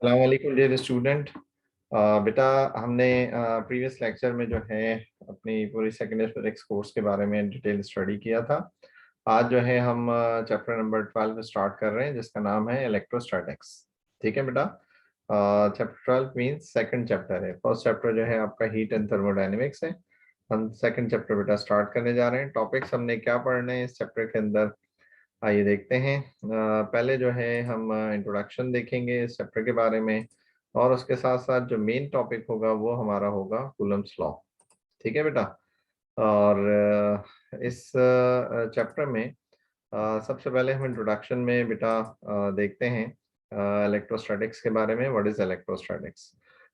अस्सलाम वालेकुम dear student. बेटा, हमने प्रीवियस लेक्चर में जो है अपनी पूरी सेकेंडरी फिजिक्स कोर्स के बारे में डिटेल स्टडी किया था। आज जो है हम चैप्टर नंबर 12 स्टार्ट कर रहे हैं जिसका नाम है इलेक्ट्रोस्टैटिक्स। ठीक है बेटा। चैप्टर 12 मींस सेकंड चैप्टर है। फर्स्ट चैप्टर जो है आपका हीट एंड थर्मोडायनेमिक्स है। हम सेकंड चैप्टर बेटा स्टार्ट करने जा रहे हैं। टॉपिक्स हमने क्या पढ़ने हैं इस चैप्टर के अंदर, आइए देखते हैं। पहले जो है हम इंट्रोडक्शन देखेंगे इस चैप्टर के बारे में, और उसके साथ साथ जो मेन टॉपिक होगा वो हमारा होगा कूलम्स लॉ। ठीक है बेटा। और इस चैप्टर में सबसे पहले हम इंट्रोडक्शन में बेटा देखते हैं इलेक्ट्रोस्टैटिक्स के बारे में। What is electrostatics?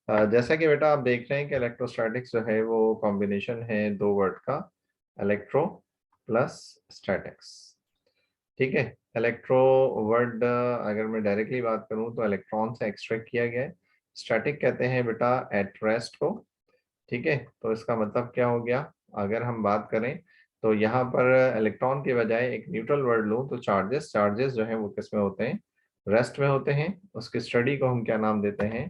जैसा कि बेटा आप देख रहे हैं कि इलेक्ट्रोस्टैटिक्स जो है वो कॉम्बिनेशन है दो वर्ड का, इलेक्ट्रो प्लस स्टैटिक्स। ठीक है। इलेक्ट्रो वर्ड अगर मैं डायरेक्टली बात करूं तो इलेक्ट्रॉन से एक्सट्रैक्ट किया गया है। स्टैटिक कहते हैं बेटा एट रेस्ट को। ठीक है, तो इसका मतलब क्या हो गया? अगर हम बात करें तो यहाँ पर इलेक्ट्रॉन के बजाय एक न्यूट्रल वर्ड लूं तो चार्जेस चार्जेस जो है वो किस में होते हैं? रेस्ट में होते हैं। उसकी स्टडी को हम क्या नाम देते हैं?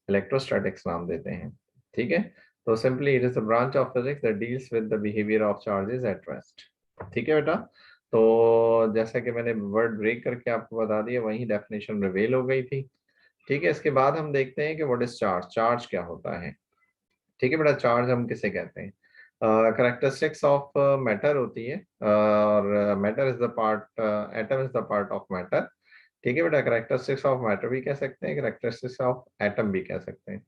इलेक्ट्रोस्टैटिक्स नाम देते हैं। ठीक है। तो simply it is a branch of physics that deals with the behaviour of charges at rest. ठीक है बेटा। तो जैसा कि मैंने वर्ड ब्रेक करके आपको बता दिया, वही डेफिनेशन रिवील हो गई थी। ठीक है। इसके बाद हम देखते हैं कि व्हाट इज चार्ज, चार्ज क्या होता है। ठीक है बेटा। चार्ज हम किसे कहते हैं? करेक्टरिस्टिक्स ऑफ मैटर होती है, और matter is the part, atom is the part of matter. ठीक है बेटा। करेक्टरिस्टिक्स ऑफ मैटर भी कह सकते हैं, करेक्टरिस्टिक्स ऑफ एटम भी कह सकते हैं।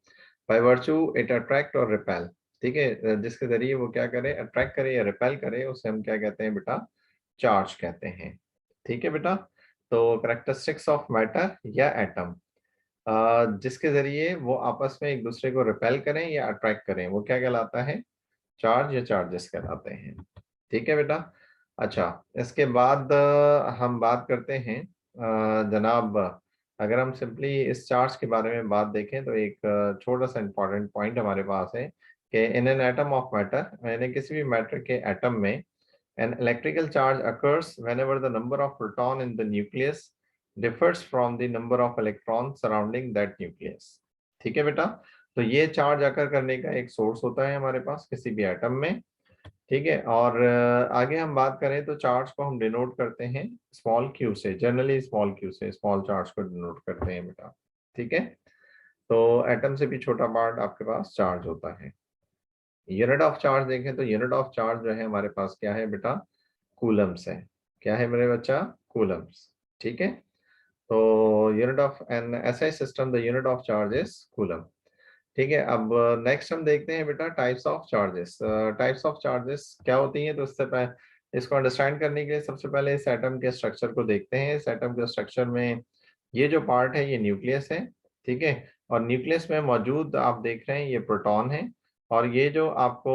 बाय वर्चू इट अट्रैक्ट और रिपेल। ठीक है, जिसके जरिए वो क्या करे, अट्रैक्ट करे या रिपेल करे, उसे हम क्या कहते हैं बेटा? चार्ज कहते हैं। ठीक है बेटा। तो करेक्टरिस्टिक्स ऑफ मैटर या एटम जिसके जरिए वो आपस में एक दूसरे को रिपेल करें या अट्रैक्ट करें, वो क्या कहलाता है? चार्ज या चार्जेस कहलाते हैं। ठीक है बेटा। अच्छा, इसके बाद हम बात करते हैं जनाब, अगर हम सिंपली इस चार्ज के बारे में बात देखें तो एक छोटा सा इंपॉर्टेंट पॉइंट हमारे पास है कि in an atom of matter, यानी किसी भी मैटर के एटम में, an electrical charge occurs whenever the number of proton in the nucleus differs from the number of electrons surrounding that nucleus। ठीक है बेटा। तो ये चार्ज अकर करने का एक सोर्स होता है हमारे पास किसी भी एटम में। ठीक है। और आगे हम बात करें तो चार्ज को हम डिनोट करते हैं स्मॉल क्यू से, जनरली स्मॉल क्यू से स्मॉल चार्ज को डिनोट करते हैं बेटा। ठीक है। तो एटम से भी छोटा पार्ट आपके पास चार्ज होता है। यूनिट ऑफ चार्ज देखें तो यूनिट ऑफ चार्ज जो है हमारे पास क्या है बेटा? कूलम्स है। क्या है मेरे बच्चा? कूलम्स। ठीक है। तो unit of an SI system, the unit of charge is coulomb. ठीक है। अब नेक्स्ट हम देखते हैं बेटा types of charges. Types of charges क्या होती हैं? तो इससे पहले इसको अंडरस्टैंड करने के लिए सबसे पहले इस एटम के स्ट्रक्चर को देखते हैं। इस एटम के स्ट्रक्चर में ये जो पार्ट है ये न्यूक्लियस है। ठीक है। और न्यूक्लियस में मौजूद आप देख रहे हैं ये प्रोटॉन है। और ये जो आपको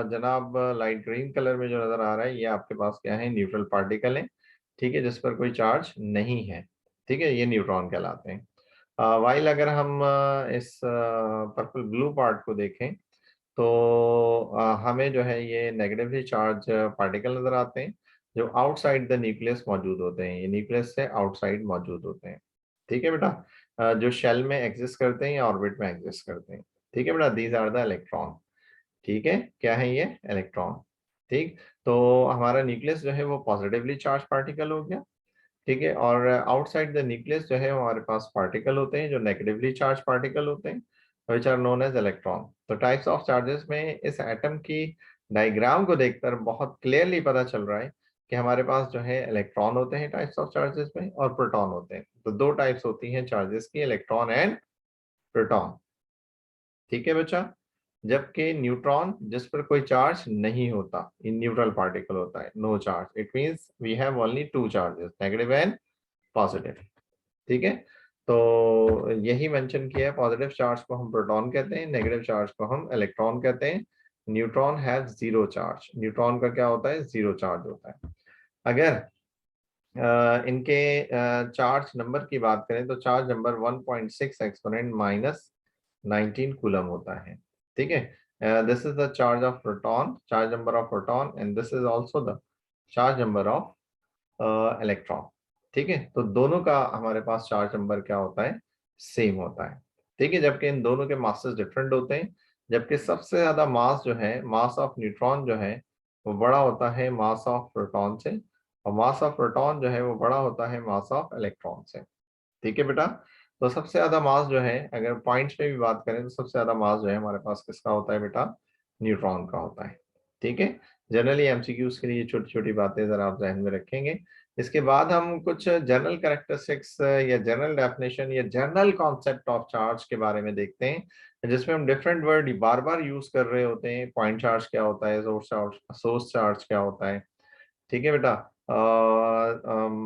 जनाब लाइट ग्रीन कलर में जो नजर आ रहा है ये आपके पास क्या है? न्यूट्रल पार्टिकल है। ठीक है, जिस पर कोई चार्ज नहीं है। ठीक है, ये न्यूट्रॉन कहलाते हैं। वाइल अगर हम इस पर्पल ब्लू पार्ट को देखें तो हमें जो है ये नेगेटिवली चार्ज पार्टिकल नजर आते हैं जो आउटसाइड द न्यूक्लियस मौजूद होते हैं। ये न्यूक्लियस से आउटसाइड मौजूद होते हैं। ठीक है बेटा। जो शेल में एग्जिस्ट करते हैं या ऑर्बिट में एग्जिस्ट करते हैं। ठीक है बेटा। These are the electron. ठीक है, क्या है ये? इलेक्ट्रॉन। ठीक। तो हमारा न्यूक्लियस जो है वो पॉजिटिवली चार्ज पार्टिकल हो गया। ठीक है। और आउटसाइड द न्यूक्लियस जो है हमारे पास पार्टिकल होते हैं जो नेगेटिवली चार्ज पार्टिकल होते हैं, which are known as electron. तो टाइप्स ऑफ चार्जेस में इस एटम की डायग्राम को देखकर बहुत क्लियरली पता चल रहा है कि हमारे पास जो है इलेक्ट्रॉन होते हैं टाइप्स ऑफ चार्जेस में, और प्रोटॉन होते हैं। तो दो टाइप्स होती हैं चार्जेस की, इलेक्ट्रॉन एंड प्रोटॉन। ठीक है बच्चा। जबकि न्यूट्रॉन जिस पर कोई चार्ज नहीं होता, इन न्यूट्रल पार्टिकल होता है, no charge, it means we have only two charges, negative and positive. ठीक है। तो यही मेंशन किया है, पॉजिटिव चार्ज को हम प्रोटॉन कहते हैं, नेगेटिव चार्ज को हम इलेक्ट्रॉन कहते हैं। Neutron have zero charge. Neutron का क्या होता है? जीरो चार्ज होता है। अगर इनके चार्ज नंबर की बात करें तो charge number 1.6 exponent minus 19 coulomb होता है। ठीक है। This is the charge of proton, charge number of proton, and this is also the charge number of electron. ठीक है। तो दोनों का हमारे पास चार्ज नंबर क्या होता है? सेम होता है। ठीक है, जबकि इन दोनों के मासेस डिफरेंट होते हैं, जबकि सबसे ज्यादा मास जो है, मास ऑफ न्यूट्रॉन जो है वो बड़ा होता है मास ऑफ प्रोटॉन से, और मास ऑफ प्रोटॉन जो है वो बड़ा होता है मास ऑफ इलेक्ट्रॉन से। ठीक है बेटा, तो सबसे ज्यादा मास जो है, अगर पॉइंट्स में भी बात करें तो सबसे ज्यादा मास जो है हमारे पास किसका होता है बेटा, न्यूट्रॉन का होता है। ठीक है, जनरली एमसीक्यूज के लिए छोटी छोटी बातें जरा आप जहन में रखेंगे। इसके बाद हम कुछ जनरल कैरेक्टरिस्टिक्स या जनरल डेफिनेशन या जनरल कॉन्सेप्ट ऑफ चार्ज के बारे में देखते हैं, जिसमें हम डिफरेंट वर्ड बार बार यूज कर रहे होते हैं। पॉइंट चार्ज क्या होता है, सोर्स चार्ज क्या होता है। ठीक है बेटा,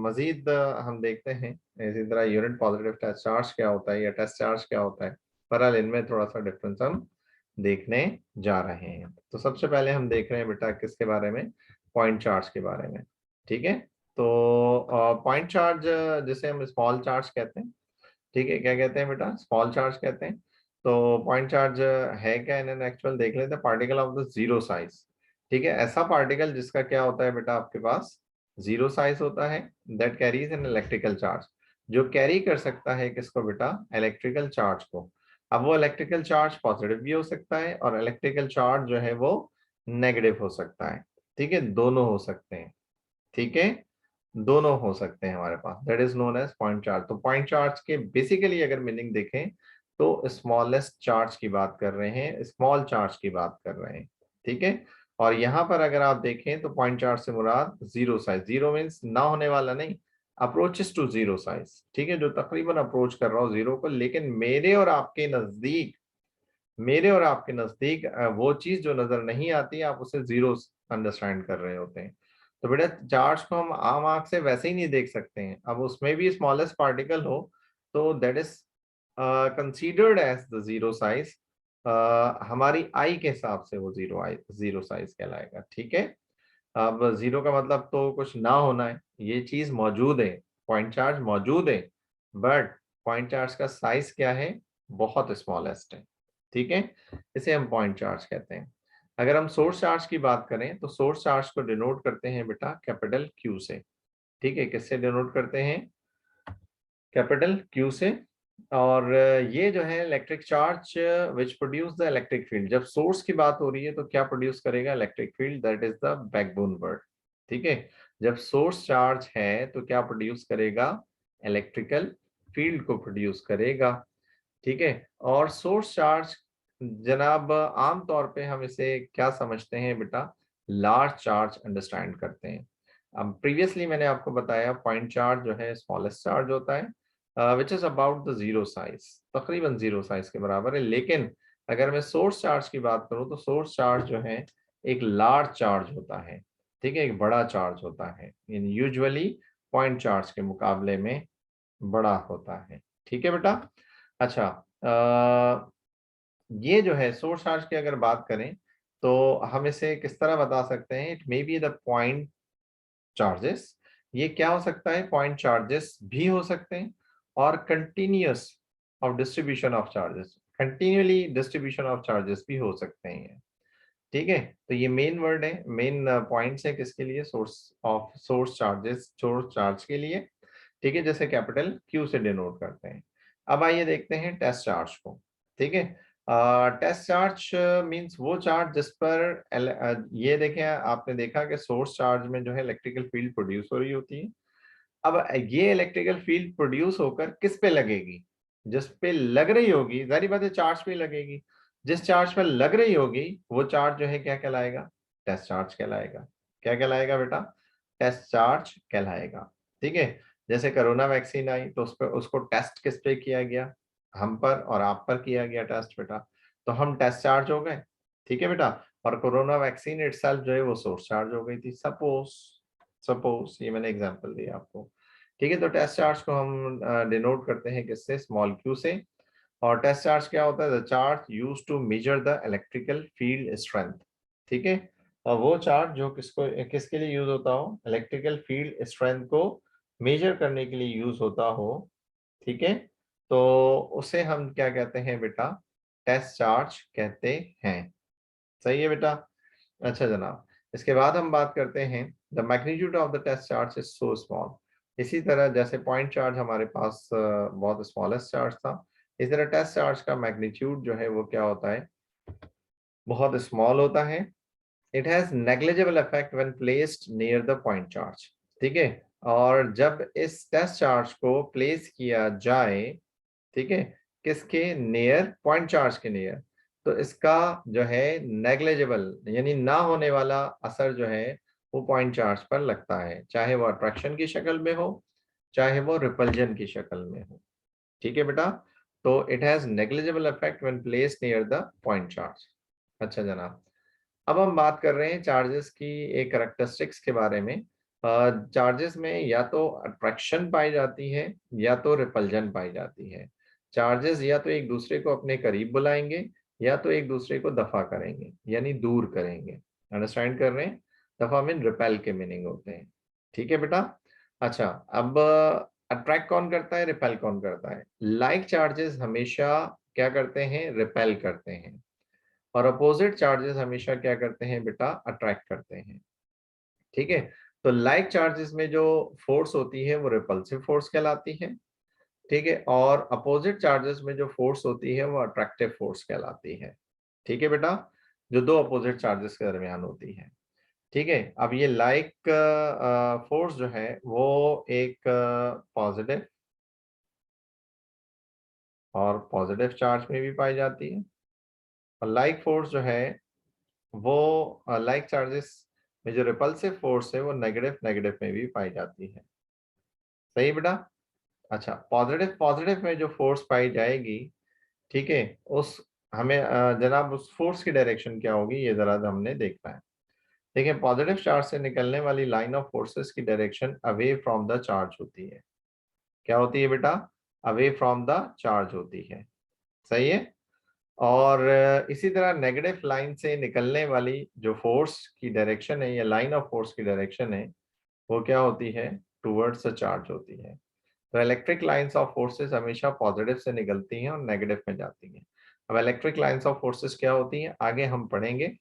मजीद हम देखते हैं इसी तरह यूनिट पॉजिटिव टेस्ट चार्ज क्या होता है या टेस्ट चार्ज क्या होता है। बहरहाल इनमें थोड़ा सा डिफरेंस हम देखने जा रहे हैं। तो सबसे पहले हम देख रहे हैं बेटा किसके बारे में, पॉइंट चार्ज के बारे में। ठीक है, तो पॉइंट चार्ज जिसे हम स्मॉल चार्ज कहते हैं। ठीक है, क्या कहते हैं बेटा, स्मॉल चार्ज कहते हैं। तो पॉइंट चार्ज है क्या, इन एक्चुअल देख लेते हैं, particle of the zero size. ठीक है, ऐसा पार्टिकल जिसका क्या होता है बेटा आपके पास जीरो साइज होता है, that carries an electrical charge, जो कैरी कर सकता है किसको बेटा, इलेक्ट्रिकल चार्ज को। अब वो इलेक्ट्रिकल चार्ज पॉजिटिव भी हो सकता है और इलेक्ट्रिकल चार्ज जो है वो नेगेटिव हो सकता है। ठीक है, दोनों हो सकते हैं। ठीक है, दोनों हो सकते हैं हमारे पास, that is known as point charge. तो पॉइंट चार्ज के बेसिकली अगर मीनिंग देखें तो स्मॉलेस्ट चार्ज की बात कर रहे हैं, स्मॉल चार्ज की बात कर रहे हैं। ठीक है, और यहां पर अगर आप देखें तो पॉइंट चार्ज से मुराद जीरो साइज, जीरो मीन्स ना होने वाला नहीं, अप्रोचेस टू जीरो साइज। ठीक है, जो तकरीबन अप्रोच कर रहा हो जीरो को, लेकिन मेरे और आपके नजदीक वो चीज जो नजर नहीं आती, आप उसे जीरो अंडरस्टैंड कर रहे होते हैं। तो बेटा चार्ज को हम आम आंख से वैसे ही नहीं देख सकते हैं, अब उसमें भी स्मॉलेस्ट पार्टिकल हो तो that is considered as the zero size. हमारी आई के हिसाब से वो जीरो साइज कहलाएगा। ठीक है, अब जीरो का मतलब तो कुछ ना होना है, ये चीज मौजूद है, पॉइंट चार्ज मौजूद है, बट पॉइंट चार्ज का साइज क्या है, बहुत स्मॉलेस्ट है। ठीक है, इसे हम पॉइंट चार्ज कहते हैं। अगर हम सोर्स चार्ज की बात करें तो सोर्स चार्ज को डिनोट करते हैं बेटा कैपिटल क्यू से। ठीक है, किससे डिनोट करते हैं, कैपिटल क्यू से। और ये जो है electric charge which produce the electric field, जब सोर्स की बात हो रही है तो क्या प्रोड्यूस करेगा, electric field, that is the backbone word. ठीक है, जब सोर्स चार्ज है तो क्या प्रोड्यूस करेगा, इलेक्ट्रिकल फील्ड को प्रोड्यूस करेगा। ठीक है, और सोर्स चार्ज जनाब आम तौर पे हम इसे क्या समझते हैं बेटा, लार्ज चार्ज अंडरस्टैंड करते हैं। अब प्रीवियसली मैंने आपको बताया पॉइंट चार्ज जो है स्मॉलेस्ट चार्ज होता है which is about the zero size, तकरीबन जीरो साइज के बराबर है। लेकिन अगर मैं सोर्स चार्ज की बात करूं तो सोर्स चार्ज जो है एक लार्ज चार्ज होता है। ठीक है, एक बड़ा चार्ज होता है, इन यूजुअली पॉइंट चार्ज के मुकाबले में बड़ा होता है। ठीक है बेटा, अच्छा ये जो है सोर्स चार्ज की अगर बात करें तो हम इसे किस तरह बता सकते हैं, it may be the point charges. ये क्या हो सकता है, पॉइंट चार्जेस भी हो सकते हैं, और continuous of distribution of charges, continually distribution of charges भी हो सकते हैं। ठीक है, तो ये मेन वर्ड है, मेन पॉइंट्स है किसके लिए, सोर्स चार्जेस, सोर्स चार्ज के लिए। ठीक है, जैसे कैपिटल क्यू से डिनोट करते हैं। अब आइए देखते हैं टेस्ट चार्ज को। ठीक है, टेस्ट चार्ज मींस वो चार्ज जिस पर ये देखें, आपने देखा कि सोर्स चार्ज में जो है इलेक्ट्रिकल फील्ड प्रोड्यूस हो रही होती है। अब ये इलेक्ट्रिकल फील्ड प्रोड्यूस होकर किस पे लगेगी, जिस पे लग रही होगी, जारी बात है चार्ज पे लगेगी, जिस चार्ज पे लग रही होगी वो चार्ज जो है क्या कहलाएगा, टेस्ट चार्ज कहलाएगा। क्या कहलाएगा बेटा, टेस्ट चार्ज कहलाएगा। ठीक है, जैसे कोरोना वैक्सीन आई तो उस पर उसको टेस्ट किस पे किया गया, हम पर और आप पर किया गया टेस्ट बेटा, तो हम टेस्ट चार्ज हो गए। ठीक है बेटा, और कोरोना वैक्सीन इटसेल्फ जो है वो सोर्स चार्ज हो गई थी, सपोज सपोज ये मैंने एग्जांपल दिया आपको। ठीक है, तो टेस्ट चार्ज को हम डिनोट करते हैं किससे, स्मॉल क्यू से। और टेस्ट चार्ज क्या होता है, the charge used to measure the electrical field strength. ठीक है, और वो चार्ज जो किसके लिए यूज होता हो, इलेक्ट्रिकल फील्ड स्ट्रेंथ को मेजर करने के लिए यूज होता हो। ठीक है, तो उसे हम क्या कहते हैं बेटा, टेस्ट चार्ज कहते हैं। सही है बेटा, अच्छा जनाब, इसके बाद हम बात करते हैं the magnitude of the test charge is so small. इसी तरह जैसे पॉइंट चार्ज हमारे पास बहुत स्मॉलेस्ट चार्ज था, इस तरह टेस्ट चार्ज का मैग्नीट्यूड जो है वो क्या होता है, बहुत स्मॉल होता है। It has negligible effect when placed near the point charge. ठीक है, और जब इस टेस्ट चार्ज को प्लेस किया जाए, ठीक है, किसके नियर, पॉइंट चार्ज के नियर, तो इसका जो है नेग्लिजिबल यानी ना होने वाला असर जो है वो पॉइंट चार्ज पर लगता है, चाहे वो अट्रैक्शन की शक्ल में हो, चाहे वो रिपल्जन की शक्ल में हो। ठीक है बेटा, तो it has negligible effect when placed near the point charge. अच्छा जनाब, अब हम बात कर रहे हैं चार्जेस की एक कैरेक्टरिस्टिक्स के बारे में। चार्जेस में या तो अट्रैक्शन पाई जाती है या तो रिपल्जन पाई जाती है। चार्जेस या तो एक दूसरे को अपने करीब बुलाएंगे या तो एक दूसरे को दफा करेंगे यानी दूर करेंगे। अंडरस्टैंड कर रहे हैं? दफा में रिपेल के मीनिंग होते हैं। ठीक है बेटा। अच्छा, अब अट्रैक्ट कौन करता है, रिपेल कौन करता है? लाइक चार्जेस हमेशा क्या करते हैं, रिपेल करते हैं, और अपोजिट चार्जेस हमेशा क्या करते हैं बेटा, अट्रैक्ट करते हैं। ठीक है, तो लाइक चार्जेस में जो फोर्स होती है वो रिपल्सिव फोर्स कहलाती है। ठीक है, और अपोजिट चार्जेस में जो फोर्स होती है वो अट्रैक्टिव फोर्स कहलाती है। ठीक है बेटा, जो दो अपोजिट चार्जेस के दरमियान होती है। ठीक है, अब ये लाइक फोर्स जो है वो एक पॉजिटिव और पॉजिटिव चार्ज में भी पाई जाती है, और लाइक फोर्स जो है वो लाइक चार्जेस में जो रिपल्सिव फोर्स है वो नेगेटिव नेगेटिव में भी पाई जाती है। सही बेटा। अच्छा, पॉजिटिव पॉजिटिव में जो फोर्स पाई जाएगी, ठीक है, उस हमें जनाब उस फोर्स की डायरेक्शन क्या होगी ये जरा हमने देखना है। देखिए, पॉजिटिव चार्ज से निकलने वाली लाइन ऑफ फोर्सेस की direction away from the charge होती है। क्या होती है बेटा? अवे फ्रॉम द चार्ज होती है। सही है। और इसी तरह नेगेटिव लाइन से निकलने वाली जो फोर्स की डायरेक्शन है या लाइन ऑफ फोर्स की डायरेक्शन है वो क्या होती है, टूवर्ड्स द चार्ज होती है। तो इलेक्ट्रिक लाइंस ऑफ फोर्सेस हमेशा पॉजिटिव से निकलती हैं और नेगेटिव में जाती हैं। अब इलेक्ट्रिक लाइंस ऑफ फोर्सेस क्या होती हैं आगे हम पढ़ेंगे,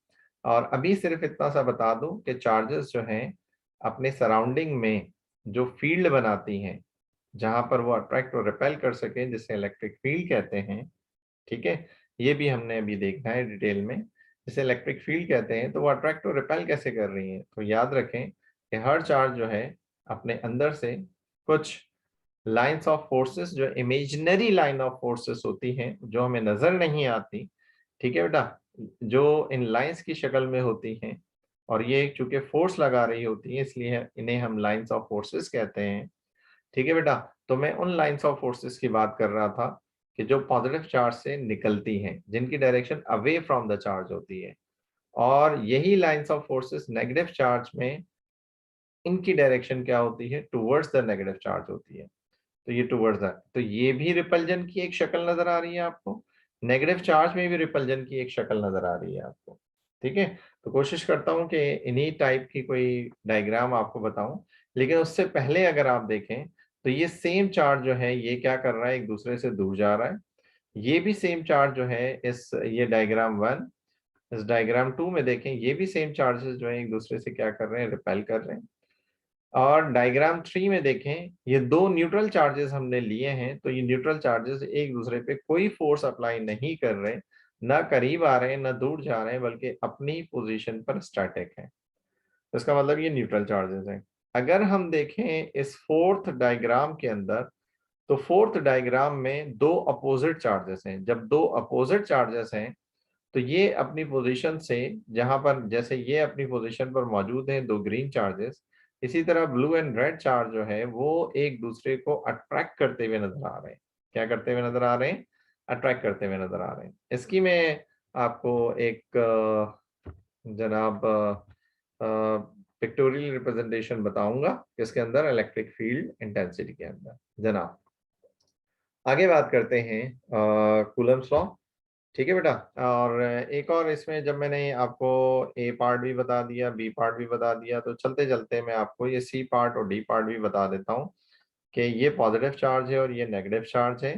और अभी सिर्फ इतना सा बता दूं कि चार्जेस जो हैं अपने सराउंडिंग में जो फील्ड बनाती हैं जहां पर वो अट्रैक्ट और रिपेल कर सके जिसे इलेक्ट्रिक फील्ड कहते हैं। ठीक है, ये भी हमने अभी देखना है डिटेल में। जिसे इलेक्ट्रिक फील्ड कहते हैं तो वो अट्रैक्ट और रिपेल कैसे कर रही है, तो याद रखें कि हर चार्ज जो है अपने अंदर से कुछ लाइंस ऑफ फोर्सेस, जो इमेजिनरी लाइन ऑफ फोर्सेस होती हैं जो हमें नजर नहीं आती, ठीक है बेटा, जो इन लाइंस की शक्ल में होती हैं, और ये चूंकि फोर्स लगा रही होती है इसलिए इन्हें हम लाइंस ऑफ फोर्सेस कहते हैं। ठीक है बेटा, तो मैं उन लाइंस ऑफ फोर्सेस की बात कर रहा था कि जो पॉजिटिव चार्ज से निकलती हैं, जिनकी direction away from the charge होती है, और यही lines of forces negative charge में इनकी डायरेक्शन क्या होती है, टुवर्ड्स द नेगेटिव चार्ज होती है। तो ये टुवर्ड्स द, तो ये भी रिपल्जन की एक शक्ल नजर आ रही है आपको, नेगेटिव चार्ज में भी रिपल्जन की एक शक्ल नजर आ रही है आपको। ठीक है, तो कोशिश करता हूं कि इन्हीं टाइप की कोई डायग्राम आपको बताऊं, लेकिन उससे पहले अगर आप देखें तो ये सेम चार्ज जो है ये क्या कर रहा है, एक दूसरे से दूर जा रहा है। ये भी सेम चार्ज जो है इस ये डायग्राम वन, इस डायग्राम टू में देखें ये भी सेम चार्जेस जो है एक दूसरे से क्या कर रहे हैं, रिपेल कर रहे हैं। और डायग्राम थ्री में देखें ये दो न्यूट्रल चार्जेस हमने लिए हैं, तो ये न्यूट्रल चार्जेस एक दूसरे पे कोई फोर्स अप्लाई नहीं कर रहे, ना करीब आ रहे हैं ना दूर जा रहे हैं, बल्कि अपनी पोजीशन पर स्टैटिक है। तो इसका मतलब ये न्यूट्रल चार्जेस हैं। अगर हम देखें इस फोर्थ डायग्राम के अंदर, तो फोर्थ डायग्राम में दो अपोजिट चार्जेस हैं। जब दो अपोजिट चार्जेस हैं तो ये अपनी पोजीशन से, जहां पर जैसे ये अपनी पोजीशन पर मौजूद हैं दो ग्रीन चार्जेस, इसी तरह ब्लू एंड रेड चार्ज जो है वो एक दूसरे को अट्रैक्ट करते हुए नजर आ रहे हैं। क्या करते हुए नजर आ रहे हैं, अट्रैक्ट करते हुए नजर आ रहे हैं। इसकी मैं आपको एक जनाब पिक्टोरियल रिप्रेजेंटेशन बताऊंगा इसके अंदर, इलेक्ट्रिक फील्ड इंटेंसिटी के अंदर। जनाब आगे बात करते हैं कूलम्स लॉ। ठीक है बेटा, और एक और इसमें जब मैंने आपको ए पार्ट भी बता दिया, बी पार्ट भी बता दिया, तो चलते चलते मैं आपको ये सी पार्ट और डी पार्ट भी बता देता हूँ कि ये पॉजिटिव चार्ज है और ये नेगेटिव चार्ज है।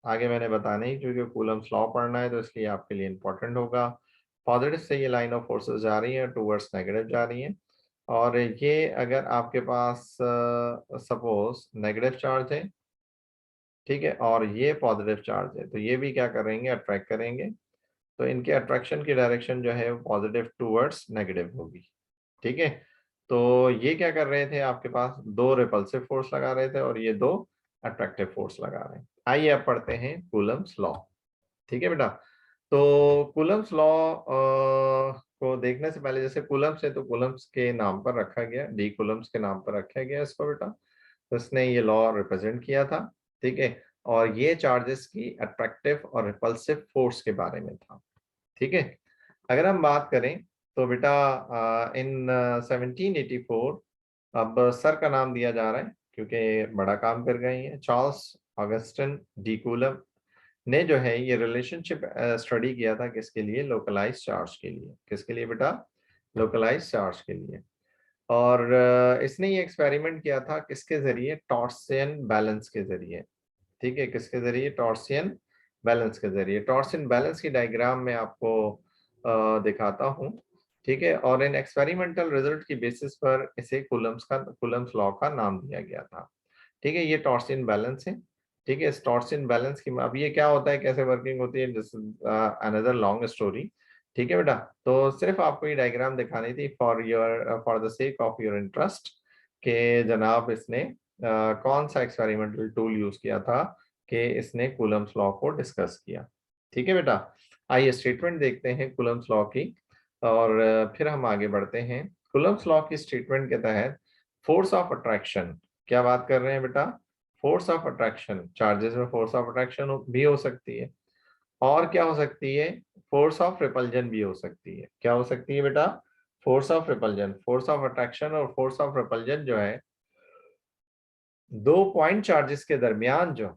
आगे मैंने बताना ही, क्योंकि कूलम्स लॉ पढ़ना है तो इसलिए आपके लिए इंपॉर्टेंट होगा। पॉजिटिव से ये लाइन ऑफ फोर्सेस जा रही है, टूवर्ड्स नेगेटिव जा रही है। और ये अगर आपके पास सपोज नेगेटिव चार्ज है, ठीक है, और ये पॉजिटिव चार्ज है, तो ये भी क्या करेंगे, अट्रैक्ट करेंगे। तो इनके अट्रैक्शन की डायरेक्शन जो है पॉजिटिव टूवर्ड्स नेगेटिव होगी, ठीक है। तो ये क्या कर रहे थे, आपके पास दो रिपल्सिव फोर्स लगा रहे थे और ये दो अट्रैक्टिव फोर्स लगा रहे हैं। आइए अब पढ़ते हैं कूलम्स लॉ, ठीक है बेटा। तो कूलम्स लॉ को देखने से पहले, जैसे कूलम्स है तो कूलम्स के नाम पर रखा गया, डी कूलम्स के नाम पर रखा गया इसको बेटा। तो इसने ये लॉ रिप्रेजेंट किया था, ठीक है। और ये चार्जेस की अट्रैक्टिव और रिपल्सिव फोर्स के बारे में था, ठीक है। अगर हम बात करें तो बेटा इन 1784, अब सर का नाम दिया जा रहा है क्योंकि बड़ा काम कर गए हैं, चार्ल्स ऑगस्टिन डी कूलम ने जो है ये रिलेशनशिप स्टडी किया था, किसके लिए, लोकलाइज चार्ज के लिए। किसके लिए बेटा, लोकलाइज चार्ज के लिए। और इसने ये एक्सपेरिमेंट किया था किसके जरिए, टॉर्सियन बैलेंस के जरिए, ठीक है। किसके जरिए, टॉर्सियन बैलेंस के जरिए। टॉर्सियन बैलेंस की डायग्राम में आपको दिखाता हूँ, ठीक है। और इन एक्सपेरिमेंटल रिजल्ट की बेसिस पर इसे कूलम्स लॉ का नाम दिया गया था, ठीक है। ये टॉर्सियन बैलेंस है, ठीक है। इस टॉर्सियन बैलेंस की, अब ये क्या होता है, कैसे वर्किंग होती है, दिस अनदर लॉन्ग स्टोरी, ठीक है बेटा। तो सिर्फ आपको ये डायग्राम दिखानी थी for the sake of your interest, के जनाब इसने कौन सा एक्सपेरिमेंटल टूल यूज किया था कि इसने कूलम्स लॉ को डिस्कस किया, ठीक है बेटा। आइए स्टेटमेंट देखते हैं कूलम्स लॉ की, और फिर हम आगे बढ़ते हैं। कूलम्स लॉ की स्टेटमेंट के तहत फोर्स ऑफ अट्रैक्शन, क्या बात कर रहे हैं बेटा, फोर्स ऑफ अट्रैक्शन, चार्जेस में फोर्स ऑफ अट्रैक्शन भी हो सकती है, और क्या हो सकती है, फोर्स ऑफ रिपल्जन भी हो सकती है। क्या हो सकती है बेटा, force of repulsion. Force of attraction और फोर्स ऑफ रिपल्जन जो है दो पॉइंट चार्जेस के दरमियान जो,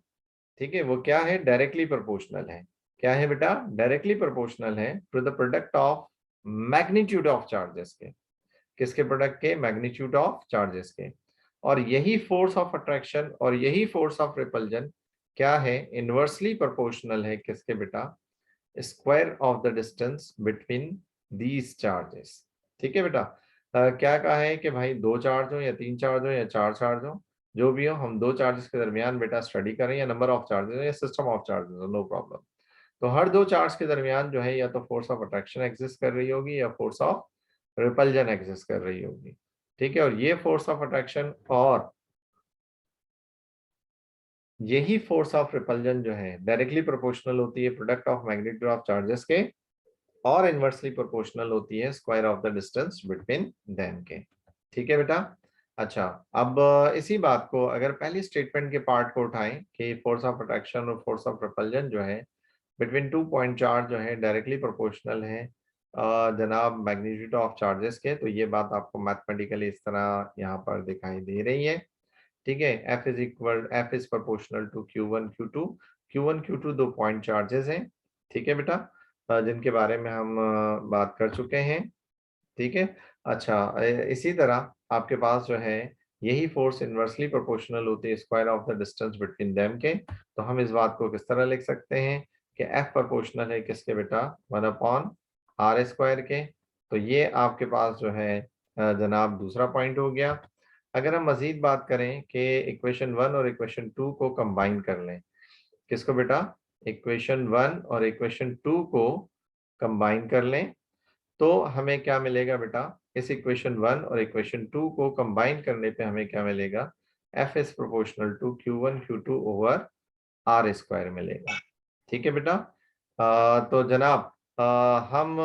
ठीक है, वो क्या है, डायरेक्टली प्रोपोर्शनल है। क्या है बेटा, डायरेक्टली प्रोपोर्शनल है to the product of magnitude of charges के। किसके प्रोडक्ट के, मैग्नीट्यूड ऑफ चार्जेस के। और यही फोर्स ऑफ अट्रैक्शन और यही फोर्स ऑफ रिपल्जन क्या है, इनवर्सली प्रोपोर्शनल है किसके बेटा, square of the distance between these charges, ठीक है बेटा। क्या कहा है कि भाई दो चार्ज हो या तीन चार्ज हो या चार चार्ज हो, जो भी हो, हम दो चार्जेस के दरमियान बेटा स्टडी करें, या नंबर ऑफ चार्जेस या system of charges, no problem. तो हर दो चार्ज के दरमियान जो है या तो फोर्स ऑफ अट्रैक्शन एग्जिस्ट कर रही होगी या फोर्स ऑफ रिपल्जन एग्जिस्ट कर रही होगी, ठीक है। और ये फोर्स ऑफ अट्रैक्शन और यही फोर्स ऑफ रिपल्जन जो है डायरेक्टली प्रोपोर्शनल होती है product of magnitude of charges के, और इनवर्सली प्रोपोर्शनल होती है square of the distance between them के, ठीक है बेटा। अच्छा, अब इसी बात को अगर पहली स्टेटमेंट के पार्ट को उठाएं कि फोर्स ऑफ अट्रैक्शन और फोर्स ऑफ रिपल्जन जो है बिटवीन टू पॉइंट चार्ज जो है डायरेक्टली प्रोपोर्शनल है जनाब मैग्नीट्यूड ऑफ चार्जेस के, तो ये बात आपको मैथमेटिकली इस तरह यहाँ पर दिखाई दे रही है, ठीक है। F is proportional to Q1 Q2। Q1 Q2 दो पॉइंट चार्जेस हैं, ठीक है बेटा, जिनके बारे में हम बात कर चुके हैं, ठीक है। अच्छा, इसी तरह आपके पास जो है यही फोर्स इनवर्सली प्रोपोर्शनल होती है square of the distance between them के। तो हम इस बात को किस तरह लिख सकते हैं कि F प्रोपोर्शनल है किसके बेटा, 1/r² के। तो ये आपके पास जो है जनाब दूसरा पॉइंट हो गया। अगर हम मजीद बात करें कि इक्वेशन 1 और इक्वेशन 2 को कंबाइन कर लें, किसको बेटा, इक्वेशन 1 और इक्वेशन 2 को कंबाइन कर लें, तो हमें क्या मिलेगा बेटा, इस इक्वेशन 1 और इक्वेशन 2 को कंबाइन करने पे हमें क्या मिलेगा, F is proportional to Q1 Q2 over r² मिलेगा, ठीक है बेटा। तो जनाब हम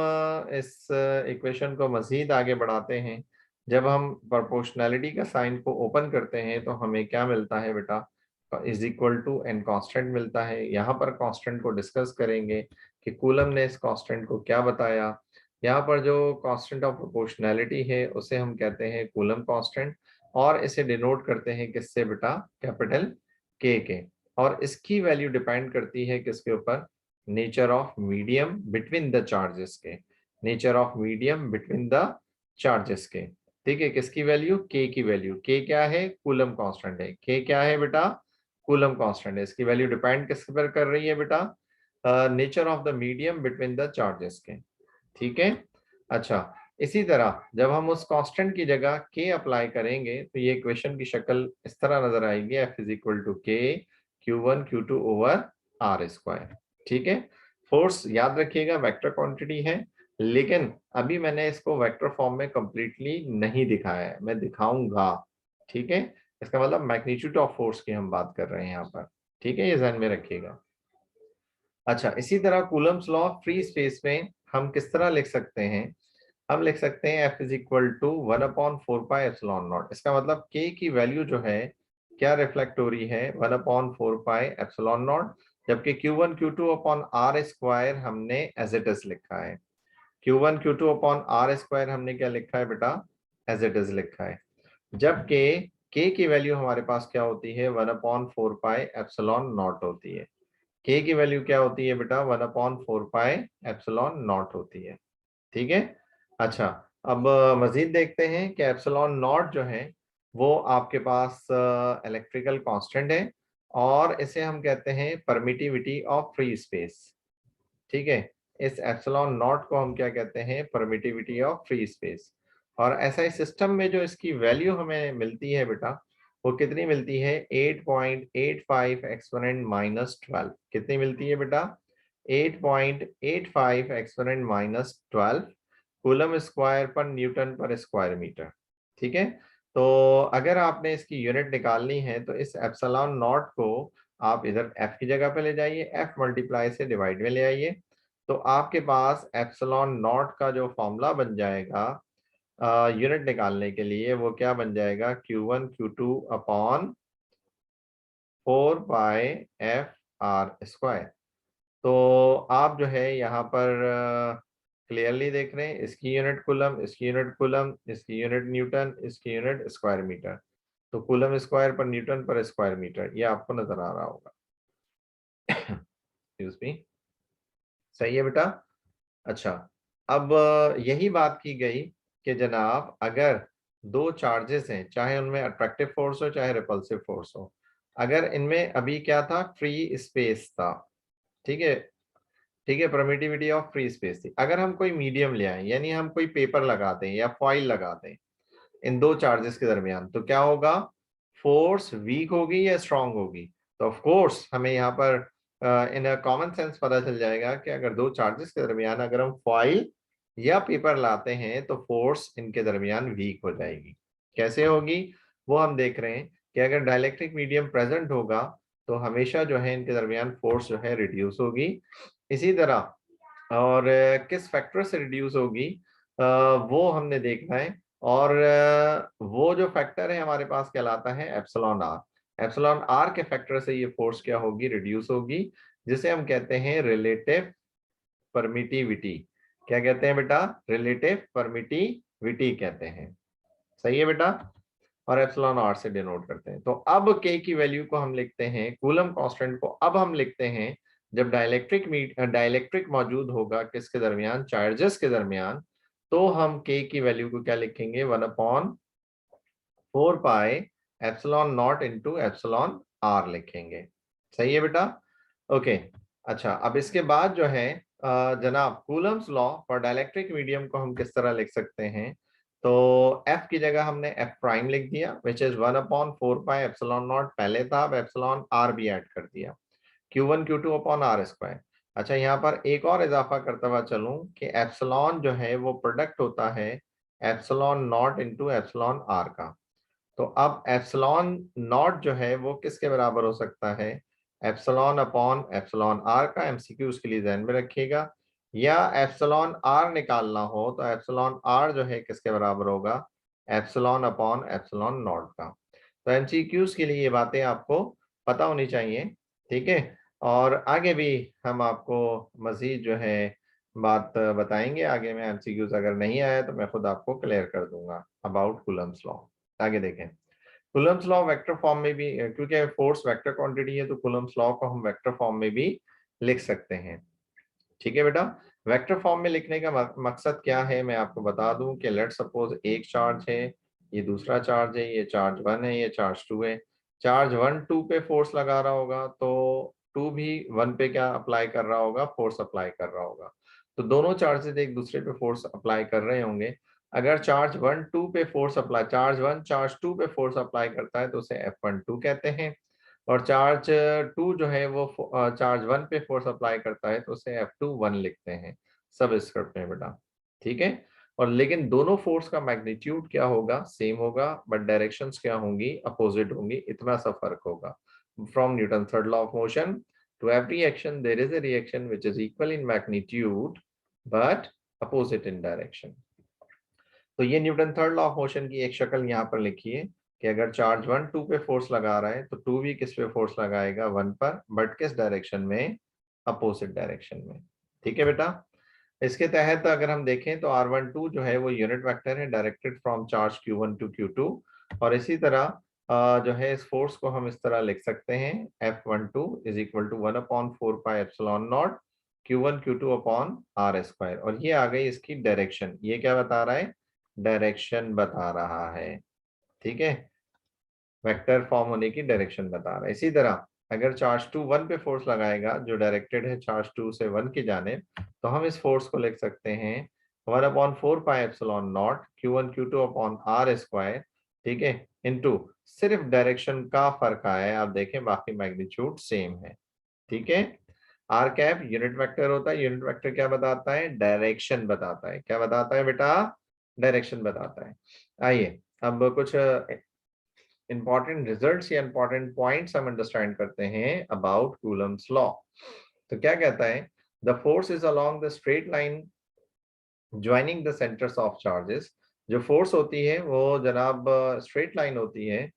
इस इक्वेशन को मजीद आगे बढ़ाते हैं। जब हम प्रोपोर्शनैलिटी का साइन को ओपन करते हैं तो हमें क्या मिलता है बेटा, is equal to an constant मिलता है। यहाँ पर कांस्टेंट को डिस्कस करेंगे कि कूलम ने इस कांस्टेंट को क्या बताया। यहाँ पर जो कांस्टेंट ऑफ प्रोपोर्शनैलिटी है उसे हम कहते हैं कूलम कांस्टेंट, और इसे डिनोट करते हैं किससे बेटा, कैपिटल के के। और इसकी वैल्यू डिपेंड करती है किसके ऊपर, nature of medium between the charges के, nature of medium between the charges के, ठीक है। किसकी वैल्यू, के की वैल्यू। के क्या है, कूलम कांस्टेंट है। के क्या है बेटा, कूलम कांस्टेंट है। इसकी वैल्यू डिपेंड किस पर कर रही है बेटा, nature of the medium between the charges के, ठीक है। अच्छा, इसी तरह जब हम उस कांस्टेंट की जगह के अप्लाई करेंगे तो ये इक्वेशन की शक्ल इस तरह नजर आएगी, F इज इक्वल टू के Q1 Q2 over are square. ठीक है, फोर्स याद रखिएगा वेक्टर क्वांटिटी है, लेकिन अभी मैंने इसको वेक्टर फॉर्म में कंप्लीटली नहीं दिखाया है, मैं दिखाऊंगा। ठीक है, इसका मतलब मैग्नीट्यूड ऑफ फोर्स की हम बात कर रहे हैं यहाँ पर। ठीक है, ये ध्यान में रखिएगा। अच्छा, इसी तरह कूलम्स लॉ फ्री स्पेस में हम किस तरह लिख सकते हैं? हम लिख सकते हैं F इज इक्वल टू 1/4πε0। इसका मतलब K की वैल्यू जो है क्या रिफ्लेक्ट हो रही है, 1/4πε0, जबकि Q1 Q2 upon R square हमने एज इट इज लिखा है। Q1 Q2 upon R square हमने क्या लिखा है बेटा, एज इट इज लिखा है। जबकि K की वैल्यू हमारे पास क्या होती है, 1/4πε0 होती है। K की वैल्यू क्या होती है बेटा, 1/4πε0 होती है। ठीक है। अच्छा, अब मजीद देखते हैं कि एप्सिलॉन नॉट जो है वो आपके पास इलेक्ट्रिकल कांस्टेंट है, और इसे हम कहते हैं परमिटिविटी ऑफ फ्री स्पेस। ठीक है, इस एप्सिलॉन नॉट को हम क्या कहते हैं, परमिटिविटी ऑफ फ्री स्पेस। और ऐसा सिस्टम में जो इसकी वैल्यू हमें मिलती है बेटा, वो कितनी मिलती है, 8.85 एक्सपोनेंट माइनस 12। कितनी मिलती है बेटा, 8.85 एक्सपोनेंट माइनस 12 कूलम स्क्वायर पर न्यूटन पर स्क्वायर मीटर। ठीक है, तो अगर आपने इसकी यूनिट निकालनी है तो इस एप्सिलॉन नॉट को आप इधर f की जगह पे ले जाइए, f मल्टीप्लाई से डिवाइड में ले आइए, तो आपके पास एप्सिलॉन नॉट का जो फॉर्मूला बन जाएगा यूनिट निकालने के लिए, वो क्या बन जाएगा, Q1 Q2 अपॉन 4π/f(r²). तो आप जो है यहाँ पर क्लियरली देख रहे हैं, इसकी यूनिट कूलम, इसकी यूनिट कूलम, इसकी यूनिट न्यूटन, इसकी यूनिट स्क्वायर मीटर। तो कूलम स्क्वायर पर न्यूटन पर स्क्वायर मीटर, ये आपको नजर आ रहा होगा। एक्सक्यूज मी, सही है बेटा। अच्छा, अब यही बात की गई कि जनाब अगर दो चार्जेस हैं, चाहे उनमें अट्रैक्टिव फोर्स हो चाहे रिपल्सिव फोर्स हो, अगर इनमें अभी क्या था, फ्री स्पेस था। ठीक है, ठीक है, परमिटिविटी ऑफ फ्री स्पेस थी। अगर हम कोई मीडियम ले आए, यानी हम कोई पेपर लगा दें या फॉइल लगा दें इन दो चार्जेस के दरमियान, तो क्या होगा, फोर्स वीक होगी या स्ट्रांग होगी? तो ऑफ कोर्स हमें यहाँ पर इन कॉमन सेंस पता चल जाएगा कि अगर दो चार्जेस के दरमियान अगर हम फॉइल या पेपर लाते हैं तो फोर्स इनके दरमियान वीक हो जाएगी। कैसे होगी वो हम देख रहे हैं कि अगर डाइलेक्ट्रिक मीडियम प्रेजेंट होगा तो हमेशा जो है इनके दरमियान फोर्स जो है रिड्यूस होगी। इसी तरह और किस फैक्टर से रिड्यूस होगी वो हमने देखना है, और वो जो फैक्टर है हमारे पास कहलाता है एप्सिलॉन आर। एप्सिलॉन आर के फैक्टर से ये फोर्स क्या होगी, रिड्यूस होगी, जिसे हम कहते हैं रिलेटिव परमिटिविटी। क्या कहते हैं बेटा, रिलेटिव परमिटिविटी कहते हैं। सही है बेटा, और एप्सिलॉन आर से डिनोट करते हैं। तो अब के की वैल्यू को हम लिखते हैं, कूलम कांस्टेंट को अब हम लिखते हैं जब डाइलेक्ट्रिक मौजूद होगा किसके दरमियान, चार्जेस के दरमियान, तो हम के की वैल्यू को क्या लिखेंगे, 1/4πε0 इंटू एप्सिलॉन आर लिखेंगे। सही है बेटा, ओके। अच्छा, अब इसके बाद जो है जनाब Coulomb's law for dielectric medium को हम किस तरह लिख सकते हैं, तो F की जगह हमने F प्राइम लिख दिया, विच इज 1/4πε0 पहले था, अब एप्सिलॉन आर भी ऐड कर दिया, Q1 Q2 upon R square. अच्छा, यहाँ पर एक और इजाफा करता हुआ चलूं कि एप्सिलॉन जो है वो प्रोडक्ट होता है epsilon naught into epsilon R का। तो अब एप्सिलॉन नॉट जो है वो किसके बराबर हो सकता है, एप्सिलॉन अपॉन एप्सिलॉन आर का। एमसीक्यू उसके लिए ध्यान में रखिएगा, या एप्सिलॉन आर निकालना हो तो एप्सिलॉन आर जो है किसके बराबर होगा, एप्सिलॉन अपॉन एप्सिलॉन नॉट का। तो एमसीक्यूज के लिए ये बातें आपको पता होनी चाहिए। ठीक है, और आगे भी हम आपको मजीद जो है बात बताएंगे आगे में। एमसीक्यूज अगर नहीं आया तो मैं खुद आपको क्लियर कर दूंगा अबाउट कूलम्स लॉ। आगे देखें, कूलम्स लॉ वेक्टर फॉर्म में भी, क्योंकि फोर्स वेक्टर क्वांटिटी है तो कूलम्स लॉ को हम वेक्टर फॉर्म में भी लिख सकते हैं। ठीक है बेटा, वेक्टर फॉर्म में लिखने का मकसद क्या है, मैं आपको बता दूं कि लेट सपोज एक चार्ज है, ये दूसरा चार्ज है, ये चार्ज 1 है, ये चार्ज 2 है। चार्ज 1 2 पे फोर्स लगा रहा होगा तो 2 भी 1 पे क्या अप्लाई कर रहा होगा, फोर्स अप्लाई कर रहा होगा। तो दोनों चार्जेस एक दूसरे पे फोर्स अप्लाई कर रहे होंगे, अगर चार्ज 1 2 पे फोर्स अप्लाई, चार्ज 1 चार्ज 2 पे फोर्स अप्लाई करता है तो उसे F12 कहते हैं, और चार्ज 2 जो है वो चार्ज 1 पे फोर्स अप्लाई करता है तो उसे F21 लिखते हैं सब स्क्रिप्ट में बेटा, ठीक है। और लेकिन दोनों फोर्स का मैग्नीट्यूड क्या होगा, सेम होगा, बट डायरेक्शंस क्या होंगी, अपोजिट होंगी, इतना सा फर्क होगा। From Newton third law of motion, to every action there is a reaction which is equal in magnitude but opposite in direction. तो ये Newton third law of motion की एक शक्ल यहाँ पर लिखी है कि अगर चार्ज 1 2 पे फोर्स लगा रहा है तो 2 भी किस पे फोर्स लगाएगा, 1 पर, बट किस डायरेक्शन में, अपोजिट डायरेक्शन में, ठीक है बेटा। इसके तहत अगर हम देखें तो R12 जो है वो यूनिट वेक्टर है directed from charge Q1 to Q2, और इसी तरह जो है इस फोर्स को हम इस तरह लिख सकते हैं F12 is equal to 1/4 pi epsilon naught Q1 Q2 upon R square, और ये आ गई इसकी डायरेक्शन। ये क्या बता रहा है, डायरेक्शन बता रहा है, ठीक है, वेक्टर फॉर्म होने की डायरेक्शन बता रहा है। इसी तरह अगर चार्ज 2 1 पे फोर्स लगाएगा जो डायरेक्टेड है चार्ज 2 से 1 की जाने, तो हम इस फोर्स को लिख सकते हैं 1/4 pi epsilon naught Q1 Q2 upon R square, ठीक है, इनटू सिर्फ डायरेक्शन का फर्क आया है, आप देखें बाकी मैग्नीट्यूड सेम है, ठीक है। आर कैप यूनिट वेक्टर होता है, यूनिट वेक्टर क्या बताता है, डायरेक्शन बताता है, क्या बताता है बेटा, डायरेक्शन बताता है। आइए अब कुछ इंपॉर्टेंट रिजल्ट्स या इंपॉर्टेंट पॉइंट्स हम अंडरस्टैंड करते हैं अबाउट कूलम्स लॉ। तो क्या कहता है, the force is along the straight line joining the centres of charges. जो फोर्स होती है वो जनाब स्ट्रेट लाइन होती है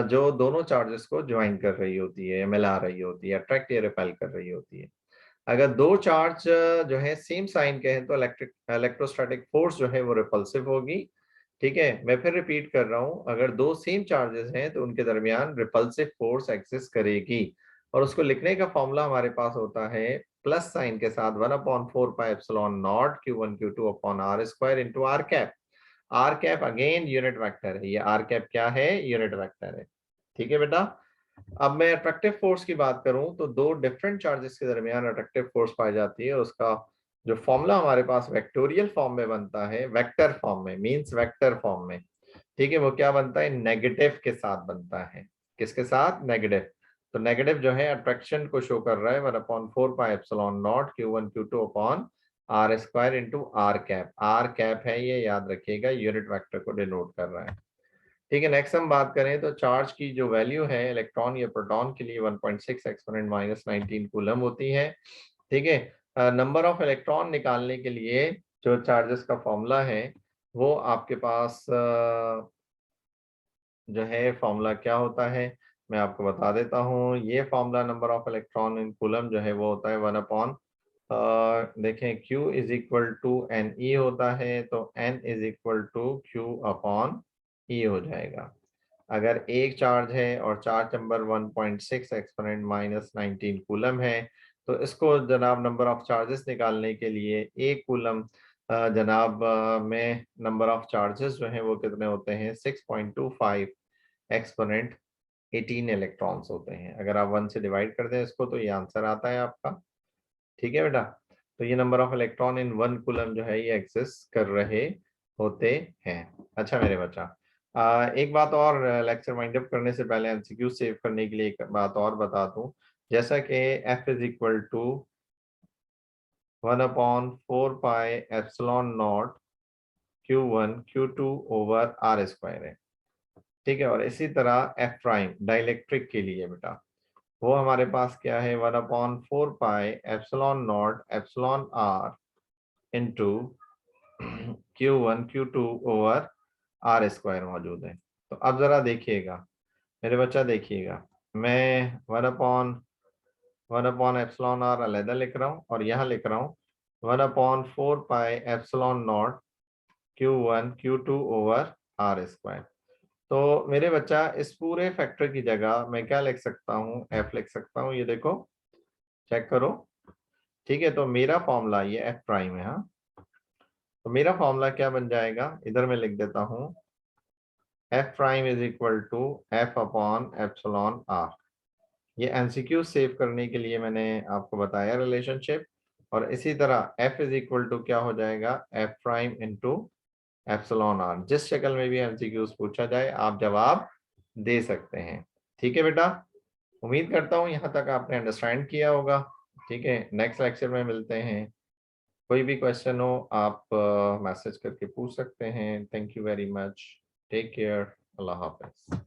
जो दोनों चार्जेस को ज्वाइन कर रही होती है, मिला रही होती है, अट्रैक्ट या रिपेल कर रही होती है। अगर दो चार्ज जो है सेम साइन के हैं तो इलेक्ट्रोस्टैटिक फोर्स जो है वो रिपल्सिव होगी, ठीक है। मैं फिर रिपीट कर रहा हूं, अगर दो सेम चार्जेस हैं तो उनके दरमियान रिपल्सिव फोर्स एग्जिस्ट करेगी, और उसको लिखने का फॉर्मूला हमारे पास होता है प्लस साइन के साथ 1/4 pi epsilon naught Q1 Q2 upon R square into R cap. R cap again unit vector है, ये आर कैप क्या है, यूनिट वेक्टर है, ठीक है बेटा। अब मैं अट्रैक्टिव फोर्स की बात करूं तो दो डिफरेंट चार्जेस के दरमियान अट्रैक्टिव फोर्स पाई जाती है, उसका जो फॉर्मूला हमारे पास वेक्टोरियल फॉर्म में बनता है, वेक्टर फॉर्म में, मींस वेक्टर फॉर्म में, ठीक है, वो क्या बनता है, नेगेटिव के साथ बनता है। किसके साथ, नेगेटिव। तो नेगेटिव जो है अट्रैक्शन को शो कर रहा है 1/4 pi epsilon naught Q1 Q2 upon R square into R cap. R cap है ये, याद रखिएगा, यूनिट वेक्टर को डिनोट कर रहा है, ठीक है। नेक्स्ट हम बात करें तो चार्ज की जो वैल्यू है इलेक्ट्रॉन या प्रोटॉन के लिए 1.6 एक्सपोनेंट माइनस 19 कूलम होती है, ठीक है। नंबर ऑफ इलेक्ट्रॉन निकालने के लिए जो चार्जेस का फॉर्मूला है वो आपके पास जो है फॉर्मूला क्या होता है, मैं आपको बता देता हूँ। ये formula number of electron in coulomb जो है वो होता है 1 अपॉन देखें Q is equal to N E होता है, तो N is equal to Q upon E हो जाएगा। अगर एक चार्ज है और charge number 1.6 exponent minus 19 coulomb है, तो इसको जनाब नंबर ऑफ चार्जेस निकालने के लिए एक कूलम जनाब में नंबर ऑफ चार्जेस जो हैं वो कितने होते हैं, 6.25 एक्सपोनेंट 18 इलेक्ट्रॉन्स होते हैं। अगर आप 1 से डिवाइड कर दें इसको तो ये आंसर आता है आपका, ठीक है बेटा। तो ये number of electron in 1 coulomb जो है ये एग्जिस्ट कर रहे होते हैं। अच्छा मेरे बच्चा, एक बात और लेक्चर वाइंड अप करने से पहले एमसीक्यू सेव करने के लिए एक बात और बता दूं, जैसा कि F is equal to 1/4 pi epsilon naught Q1 Q2 over R square है, ठीक है। और इसी तरह F प्राइम डाइलेक्ट्रिक के लिए बेटा वो हमारे पास क्या है, 1/4 pi epsilon not epsilon R into Q1 Q2 over R square मौजूद है। तो अब जरा देखिएगा मेरे बच्चा, देखिएगा मैं 1/1 एप्सिलॉन आर अलहदा लिख रहा हूँ और यहाँ लिख रहा हूँ 1/4 pi epsilon naught Q1 Q2 over R square. तो मेरे बच्चा इस पूरे फैक्टर की जगह मैं क्या लिख सकता हूँ, F लिख सकता हूँ, ये देखो चेक करो, ठीक है। तो मेरा फॉर्मूला ये F प्राइम है, हाँ। तो मेरा फॉर्मूला क्या बन जाएगा, इधर मैं लिख देता हूँ F prime is equal to F upon epsilon R। ये एमसीक्यू सेव करने के लिए मैंने आपको बताया रिलेशनशिप, और इसी तरह F इज इक्वल टू क्या हो जाएगा, F prime into epsilon R, जिस शक्ल में भी एमसीक्यूज पूछा जाए आप जवाब दे सकते हैं। ठीक है बेटा, उम्मीद करता हूँ यहाँ तक आपने अंडरस्टैंड किया होगा। ठीक है, नेक्स्ट लेक्चर में मिलते हैं। कोई भी क्वेश्चन हो आप मैसेज करके पूछ सकते हैं। Thank you very much, take care, अल्लाह हाफिज।